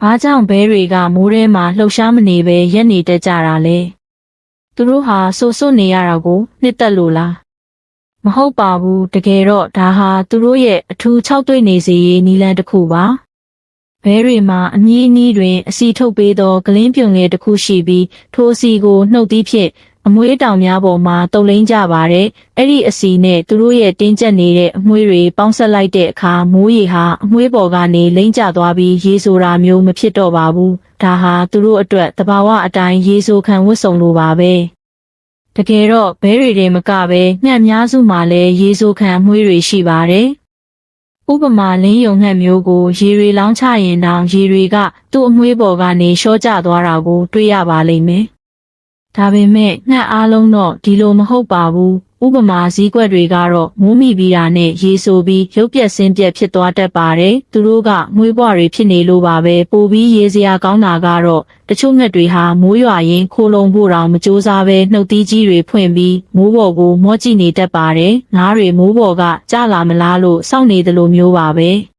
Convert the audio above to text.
ဘာကြောင့်ဘဲတွေကမိုးထဲမှာလှုပ်ရှားမနေပဲရက်နေတတ်ကြတာလဲသူတို့ဟာဆိုစွနေရတာကိုနှစ်သက်လို့လားမဟုတ်ပါဘူးတကယ်တော့ဒါဟာသူတို့ရဲ့အထူးခြောက်သွေ့နေစေရေးနည်းလမ်းတစ်ခုပါဘဲတွေမှာအမြင့်အနီးတွင်အစီထုတ်ပေးသောဂလင်းပြုံငယ်တစ်ခုရှိပြီးထိုအစီကိုနှုတ်သီးဖြင့်အမွှေးတောင်များပေါ်မှာတုပ်လိမ့်ကြပါတယ်။အဲ့ဒီအစီနဲ့သူတို့ရဲ့တင်းကျပ်နေတဲ့အမွှေးတွေပေါင်းဆက်လိုက်တဲ့အခါမိုးရေဟာအမွှေးပေါ်ကနေလိမ့်ကျသွားပြီးရေဆိုတာမျိုးမဖြစ်တော့ပါဘူး။ဒါဟာသူတို့အတွက်သဘာဝအတိုင်းရေဆိုခံဝတ်စုံလိုပါပဲ။တကယ်တော့ဘဲတွေတွေမကပဲငှက်များစုမှာလည်းရေဆိုခံအမွှေးတွေရှိပါတယ်။ဥပမာလင်းယုံငှက်မျိုးကိုရေတွေလောင်းချရင်တောင်ရေတွေကသူ့အမွှေးပေါ်ကနေရှော့ကျသွားတာကိုတွေ့ရပါလိမ့်မယ်။ဒါပေမဲ့ငှက်အားလုံးတော့ဒီလိုမဟုတ်ပါဘူး။ဥပမာဇီးကွက်တွေကတော့မိုးမိပြီးတာနဲ့ရေဆိုပြီးရုပ်ပြက်ဆင်းပြက်ဖြစ်သွားတတ်ပါတယ်။သူတို့ကမွေးပွားတွေဖြစ်နေလို့ပါပဲ။ပိုပြီးရေစရာကောင်းတာကတော့တချို့ငှက်တွေဟာမိုးရွာရင်ခိုးလုံဖို့တောင်မကြိုးစားပဲနှုတ်သီးကြီးတွေဖွင့်ပြီးမိုးပေါ်ကိုမော့ကြည့်နေတတ်ပါတယ်။ငါးတွေမိုးပေါ်ကကျလာမလားလို့စောင့်နေတယ်လို့မျိုးပါပဲ။